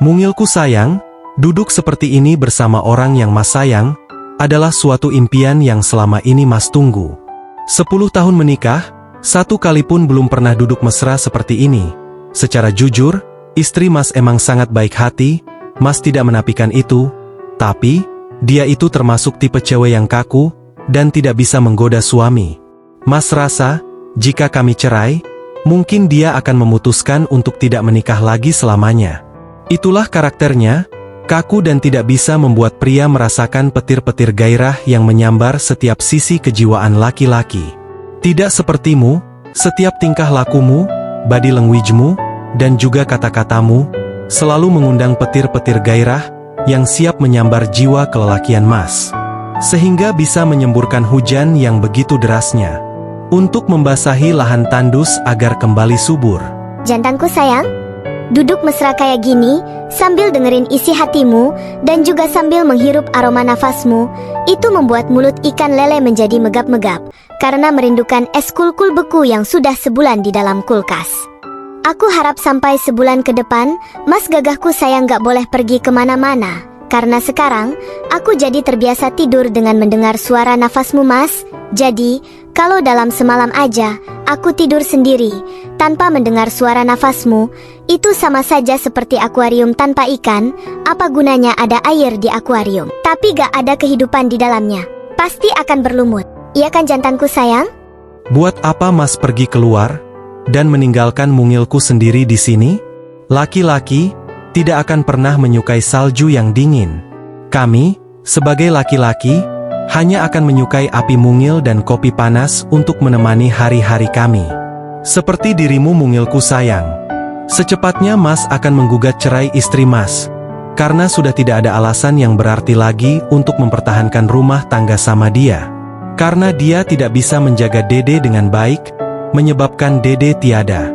Mungilku sayang, duduk seperti ini bersama orang yang Mas sayang, adalah suatu impian yang selama ini Mas tunggu. 10 tahun menikah, satu kali pun belum pernah duduk mesra seperti ini. Secara jujur, istri Mas emang sangat baik hati, Mas tidak menafikan itu, tapi, dia itu termasuk tipe cewek yang kaku, dan tidak bisa menggoda suami. Mas rasa, jika kami cerai, mungkin dia akan memutuskan untuk tidak menikah lagi selamanya. Itulah karakternya, kaku dan tidak bisa membuat pria merasakan petir-petir gairah yang menyambar setiap sisi kejiwaan laki-laki. Tidak sepertimu, setiap tingkah lakumu, body language-mu, dan juga kata-katamu, selalu mengundang petir-petir gairah, yang siap menyambar jiwa kelelakian Mas. Sehingga bisa menyemburkan hujan yang begitu derasnya, untuk membasahi lahan tandus agar kembali subur. Jantanku sayang, duduk mesra kayak gini, sambil dengerin isi hatimu, dan juga sambil menghirup aroma nafasmu, itu membuat mulut ikan lele menjadi megap-megap, karena merindukan es kulkul beku yang sudah sebulan di dalam kulkas. Aku harap sampai sebulan ke depan, Mas gagahku sayang gak boleh pergi kemana-mana, karena sekarang, aku jadi terbiasa tidur dengan mendengar suara nafasmu Mas. Jadi, kalau dalam semalam aja, aku tidur sendiri, tanpa mendengar suara nafasmu, itu sama saja seperti akuarium tanpa ikan. Apa gunanya ada air di akuarium, tapi gak ada kehidupan di dalamnya? Pasti akan berlumut. Iya kan jantanku sayang? Buat apa Mas pergi keluar, dan meninggalkan mungilku sendiri di sini? Laki-laki, tidak akan pernah menyukai salju yang dingin. Kami, sebagai laki-laki, hanya akan menyukai api mungil dan kopi panas untuk menemani hari-hari kami. Seperti dirimu mungilku sayang. Secepatnya Mas akan menggugat cerai istri Mas, karena sudah tidak ada alasan yang berarti lagi untuk mempertahankan rumah tangga sama dia. Karena dia tidak bisa menjaga Dede dengan baik, menyebabkan Dede tiada.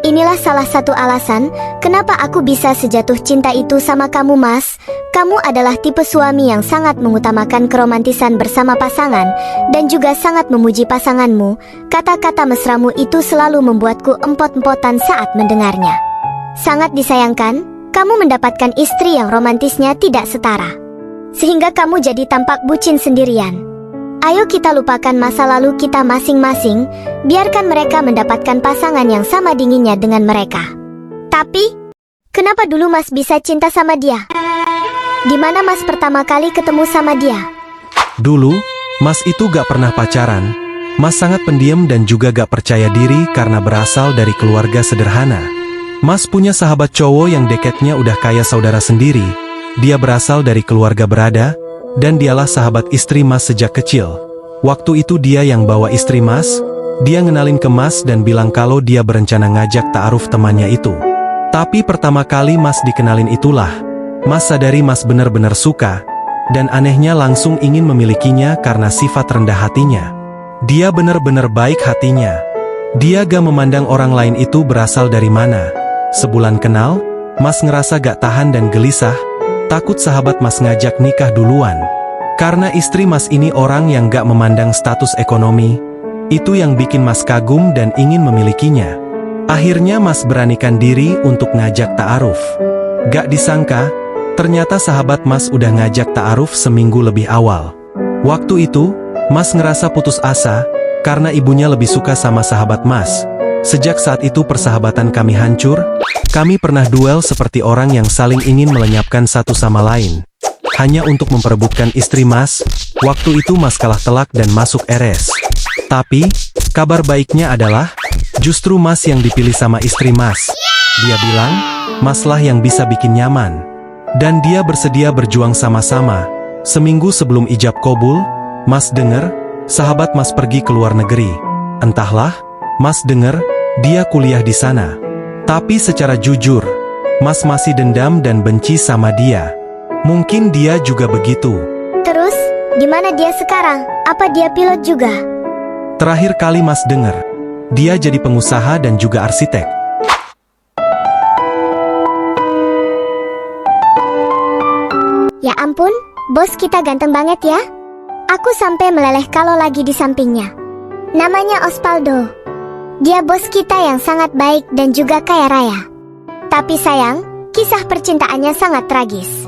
Inilah salah satu alasan, kenapa aku bisa sejatuh cinta itu sama kamu Mas. Kamu adalah tipe suami yang sangat mengutamakan keromantisan bersama pasangan, dan juga sangat memuji pasanganmu. Kata-kata mesramu itu selalu membuatku empot-empotan saat mendengarnya. Sangat disayangkan, kamu mendapatkan istri yang romantisnya tidak setara, sehingga kamu jadi tampak bucin sendirian. Ayo kita lupakan masa lalu kita masing-masing, biarkan mereka mendapatkan pasangan yang sama dinginnya dengan mereka. Tapi, kenapa dulu Mas bisa cinta sama dia? Di mana Mas pertama kali ketemu sama dia? Dulu, Mas itu gak pernah pacaran. Mas sangat pendiam dan juga gak percaya diri karena berasal dari keluarga sederhana. Mas punya sahabat cowok yang deketnya udah kayak saudara sendiri. Dia berasal dari keluarga berada, dan dialah sahabat istri Mas sejak kecil. Waktu itu dia yang bawa istri Mas, dia ngenalin ke Mas dan bilang kalau dia berencana ngajak ta'aruf temannya itu. Tapi pertama kali Mas dikenalin itulah, Mas sadari Mas benar-benar suka, dan anehnya langsung ingin memilikinya karena sifat rendah hatinya. Dia benar-benar baik hatinya. Dia gak memandang orang lain itu berasal dari mana. Sebulan kenal, Mas ngerasa gak tahan dan gelisah, takut sahabat Mas ngajak nikah duluan. Karena istri Mas ini orang yang gak memandang status ekonomi, itu yang bikin Mas kagum dan ingin memilikinya. Akhirnya Mas beranikan diri untuk ngajak ta'aruf. Gak disangka, ternyata sahabat Mas udah ngajak ta'aruf seminggu lebih awal. Waktu itu, Mas ngerasa putus asa, karena ibunya lebih suka sama sahabat Mas. Sejak saat itu persahabatan kami hancur, kami pernah duel seperti orang yang saling ingin melenyapkan satu sama lain. Hanya untuk memperebutkan istri Mas, waktu itu Mas kalah telak dan masuk RS. Tapi, kabar baiknya adalah, justru Mas yang dipilih sama istri Mas. Dia bilang, Maslah yang bisa bikin nyaman. Dan dia bersedia berjuang sama-sama. Seminggu sebelum ijab kabul, Mas denger, sahabat Mas pergi ke luar negeri. Entahlah, Mas denger, dia kuliah di sana. Tapi secara jujur, Mas masih dendam dan benci sama dia. Mungkin dia juga begitu. Terus, gimana dia sekarang? Apa dia pilot juga? Terakhir kali Mas denger, dia jadi pengusaha dan juga arsitek. Ya ampun, bos kita ganteng banget ya. Aku sampai meleleh kalau lagi di sampingnya. Namanya Ospaldo. Dia bos kita yang sangat baik dan juga kaya raya. Tapi sayang, Kisah percintaannya sangat tragis.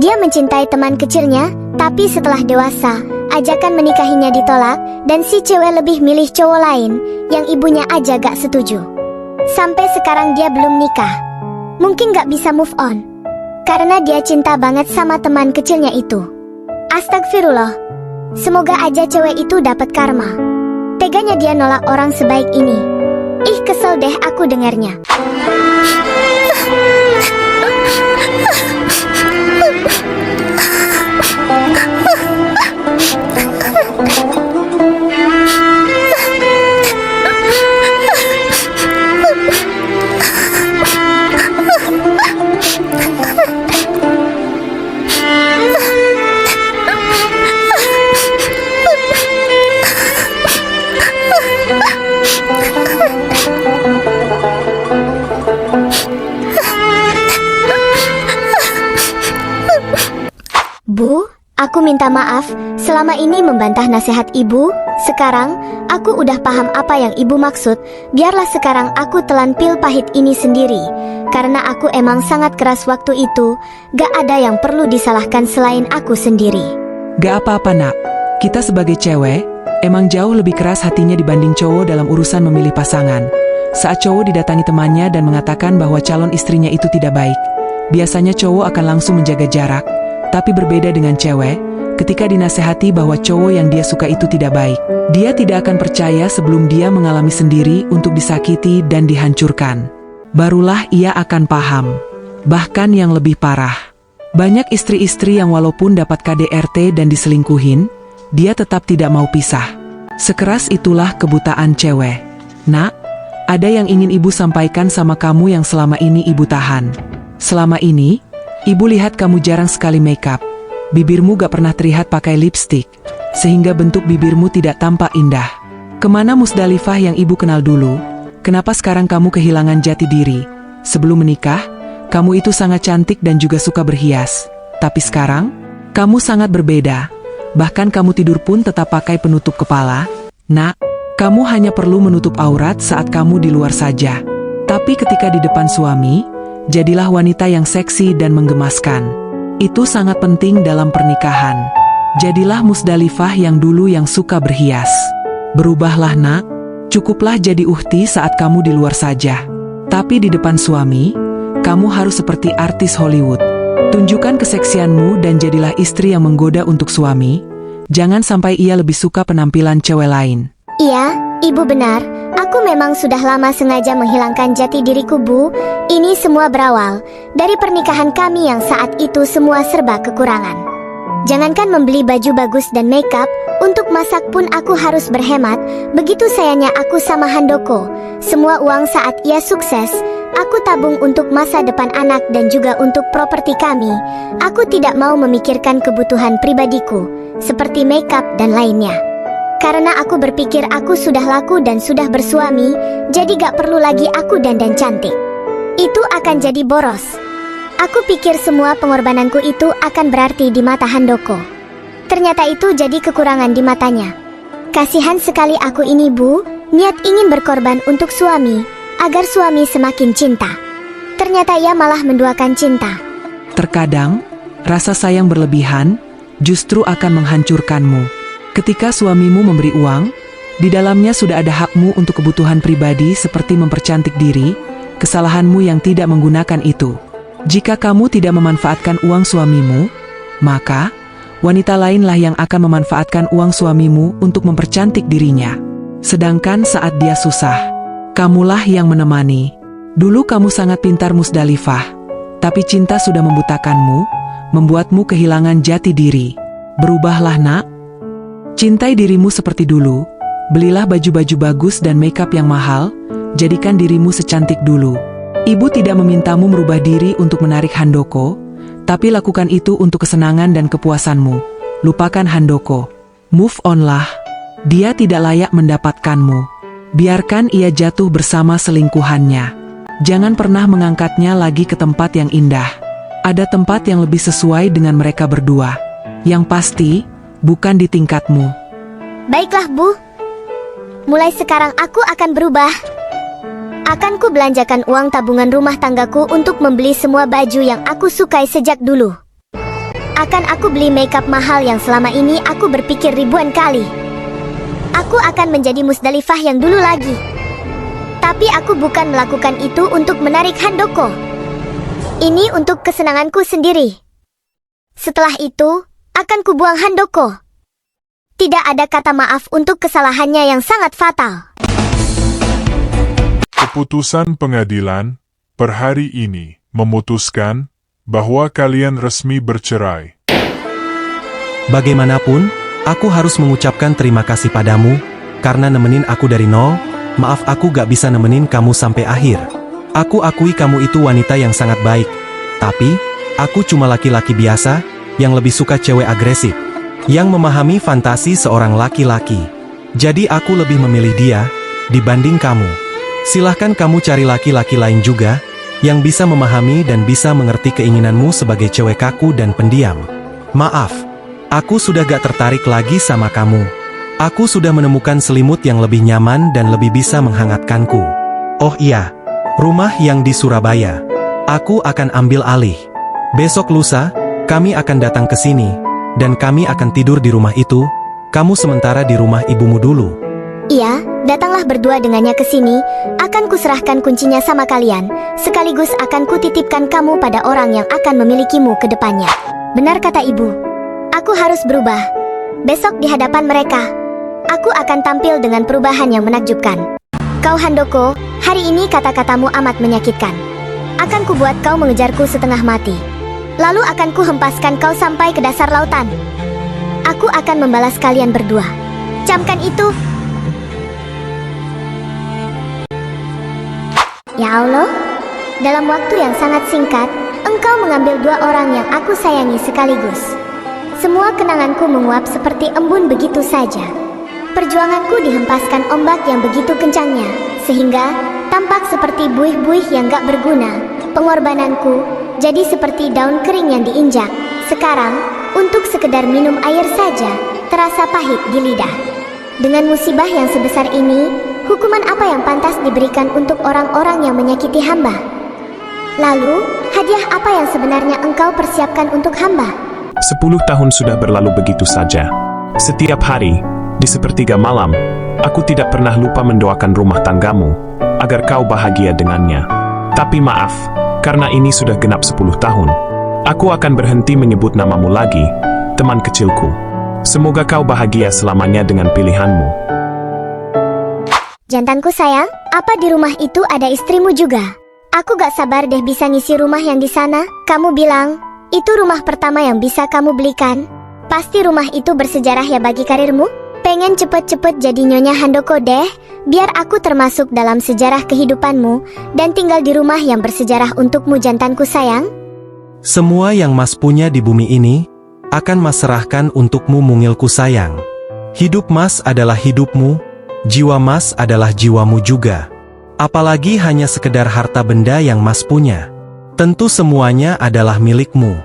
Dia mencintai teman kecilnya, tapi setelah dewasa, ajakan menikahinya ditolak, dan si cewek lebih milih cowok lain, yang ibunya aja gak setuju. Sampai sekarang dia belum nikah. Mungkin gak bisa move on, karena dia cinta banget sama teman kecilnya itu. Astagfirullah. Semoga aja cewek itu dapat karma. Teganya dia nolak orang sebaik ini. Ih, kesel deh aku dengarnya. Bu, aku minta maaf selama ini membantah nasihat ibu. Sekarang, aku udah paham apa yang ibu maksud. Biarlah sekarang aku telan pil pahit ini sendiri. Karena aku emang sangat keras waktu itu. Gak ada yang perlu disalahkan selain aku sendiri. Gak apa-apa nak, kita sebagai cewek, emang jauh lebih keras hatinya dibanding cowok dalam urusan memilih pasangan. Saat cowok didatangi temannya dan mengatakan bahwa calon istrinya itu tidak baik, biasanya cowok akan langsung menjaga jarak. Tapi berbeda dengan cewek, ketika dinasehati bahwa cowok yang dia suka itu tidak baik, dia tidak akan percaya sebelum dia mengalami sendiri untuk disakiti dan dihancurkan. Barulah ia akan paham. Bahkan yang lebih parah, banyak istri-istri yang walaupun dapat KDRT dan diselingkuhin, dia tetap tidak mau pisah. Sekeras itulah kebutaan cewek. Nak, ada yang ingin ibu sampaikan sama kamu yang selama ini ibu tahan. Selama ini, ibu lihat kamu jarang sekali makeup. Bibirmu gak pernah terlihat pakai lipstick, sehingga bentuk bibirmu tidak tampak indah. Kemana Musdalifah yang ibu kenal dulu? Kenapa sekarang kamu kehilangan jati diri? Sebelum menikah, kamu itu sangat cantik dan juga suka berhias. Tapi sekarang, kamu sangat berbeda. Bahkan kamu tidur pun tetap pakai penutup kepala. Nak, kamu hanya perlu menutup aurat saat kamu di luar saja. Tapi ketika di depan suami, jadilah wanita yang seksi dan menggemaskan. Itu sangat penting dalam pernikahan. Jadilah Musdalifah yang dulu yang suka berhias. Berubahlah nak, cukuplah jadi uhti saat kamu di luar saja. Tapi di depan suami, kamu harus seperti artis Hollywood. Tunjukkan keseksianmu dan jadilah istri yang menggoda untuk suami. Jangan sampai ia lebih suka penampilan cewek lain. Iya, ibu benar. Aku memang sudah lama sengaja menghilangkan jati diriku, Bu. Ini semua berawal dari pernikahan kami yang saat itu semua serba kekurangan. Jangankan membeli baju bagus dan makeup, untuk masak pun aku harus berhemat. Begitu sayangnya aku sama Handoko. Semua uang saat ia sukses, aku tabung untuk masa depan anak dan juga untuk properti kami. Aku tidak mau memikirkan kebutuhan pribadiku, seperti makeup dan lainnya. Karena aku berpikir aku sudah laku dan sudah bersuami, jadi gak perlu lagi aku dandan cantik. Itu akan jadi boros. Aku pikir semua pengorbananku itu akan berarti di mata Handoko. Ternyata itu jadi kekurangan di matanya. Kasihan sekali aku ini, Bu. Niat ingin berkorban untuk suami, agar suami semakin cinta. Ternyata ia malah menduakan cinta. Terkadang, rasa sayang berlebihan justru akan menghancurkanmu. Ketika suamimu memberi uang, di dalamnya sudah ada hakmu untuk kebutuhan pribadi seperti mempercantik diri, kesalahanmu yang tidak menggunakan itu. Jika kamu tidak memanfaatkan uang suamimu, maka wanita lainlah yang akan memanfaatkan uang suamimu untuk mempercantik dirinya. Sedangkan saat dia susah, kamulah yang menemani. Dulu kamu sangat pintar Musdalifah, tapi cinta sudah membutakanmu, membuatmu kehilangan jati diri. Berubahlah nak. Cintai dirimu seperti dulu, belilah baju-baju bagus dan makeup yang mahal, jadikan dirimu secantik dulu. Ibu tidak memintamu merubah diri untuk menarik Handoko, tapi lakukan itu untuk kesenangan dan kepuasanmu. Lupakan Handoko. Move on-lah. Dia tidak layak mendapatkanmu. Biarkan ia jatuh bersama selingkuhannya. Jangan pernah mengangkatnya lagi ke tempat yang indah. Ada tempat yang lebih sesuai dengan mereka berdua. Yang pasti, bukan di tingkatmu. Baiklah, Bu. Mulai sekarang aku akan berubah. Akan ku belanjakan uang tabungan rumah tanggaku untuk membeli semua baju yang aku sukai sejak dulu. Akan aku beli makeup mahal yang selama ini aku berpikir ribuan kali. Aku akan menjadi Musdalifah yang dulu lagi. Tapi aku bukan melakukan itu untuk menarik Handoko. Ini untuk kesenanganku sendiri. Setelah itu, akan kubuang Handoko. Tidak ada kata maaf untuk kesalahannya yang sangat fatal. Keputusan pengadilan per hari ini memutuskan bahwa kalian resmi bercerai. Bagaimanapun, aku harus mengucapkan terima kasih padamu, karena nemenin aku dari nol. Maaf aku gak bisa nemenin kamu sampai akhir. Aku akui kamu itu wanita yang sangat baik, tapi aku cuma laki-laki biasa, yang lebih suka cewek agresif, yang memahami fantasi seorang laki-laki. Jadi aku lebih memilih dia, dibanding kamu. Silahkan kamu cari laki-laki lain juga, yang bisa memahami dan bisa mengerti keinginanmu sebagai cewek kaku dan pendiam. Maaf, aku sudah gak tertarik lagi sama kamu. Aku sudah menemukan selimut yang lebih nyaman dan lebih bisa menghangatkanku. Oh iya, rumah yang di Surabaya. Aku akan ambil alih. Besok lusa, kami akan datang ke sini, dan kami akan tidur di rumah itu. Kamu sementara di rumah ibumu dulu. Iya, datanglah berdua dengannya ke sini. Akan kuserahkan kuncinya sama kalian. Sekaligus akan kutitipkan kamu pada orang yang akan memilikimu ke depannya. Benar kata ibu. Aku harus berubah. Besok di hadapan mereka, aku akan tampil dengan perubahan yang menakjubkan. Kau Handoko, hari ini kata-katamu amat menyakitkan. Akan kubuat kau mengejarku setengah mati. Lalu akan kuhempaskan kau sampai ke dasar lautan. Aku akan membalas kalian berdua. Camkan itu. Ya Allah, dalam waktu yang sangat singkat, engkau mengambil dua orang yang aku sayangi sekaligus. Semua kenanganku menguap seperti embun begitu saja. Perjuanganku dihempaskan ombak yang begitu kencangnya, sehingga tampak seperti buih-buih yang gak berguna. Pengorbananku jadi seperti daun kering yang diinjak. Sekarang, untuk sekedar minum air saja, terasa pahit di lidah. Dengan musibah yang sebesar ini, hukuman apa yang pantas diberikan untuk orang-orang yang menyakiti hamba? Lalu, hadiah apa yang sebenarnya engkau persiapkan untuk hamba? 10 tahun sudah berlalu begitu saja. Setiap hari, di sepertiga malam, aku tidak pernah lupa mendoakan rumah tanggamu, agar kau bahagia dengannya. Tapi maaf, karena ini sudah genap 10 tahun. Aku akan berhenti menyebut namamu lagi, teman kecilku. Semoga kau bahagia selamanya dengan pilihanmu. Jantanku sayang, apa di rumah itu ada istrimu juga? Aku gak sabar deh bisa ngisi rumah yang di sana. Kamu bilang, itu rumah pertama yang bisa kamu belikan. Pasti rumah itu bersejarah ya bagi karirmu? Pengen cepet-cepet jadi Nyonya Handoko deh, biar aku termasuk dalam sejarah kehidupanmu, dan tinggal di rumah yang bersejarah untukmu jantanku sayang. Semua yang Mas punya di bumi ini, akan Mas serahkan untukmu mungilku sayang. Hidup Mas adalah hidupmu, jiwa Mas adalah jiwamu juga. Apalagi hanya sekedar harta benda yang Mas punya. Tentu semuanya adalah milikmu.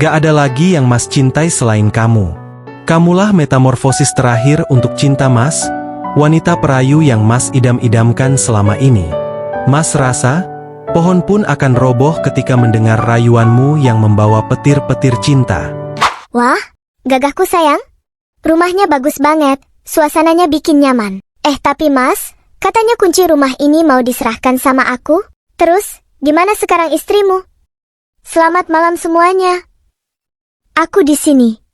Gak ada lagi yang Mas cintai selain kamu. Kamulah metamorfosis terakhir untuk cinta Mas, wanita perayu yang Mas idam-idamkan selama ini. Mas rasa, pohon pun akan roboh ketika mendengar rayuanmu yang membawa petir-petir cinta. Wah, gagahku sayang. Rumahnya bagus banget, suasananya bikin nyaman. Tapi Mas, katanya kunci rumah ini mau diserahkan sama aku. Terus, gimana sekarang istrimu? Selamat malam semuanya. Aku di sini.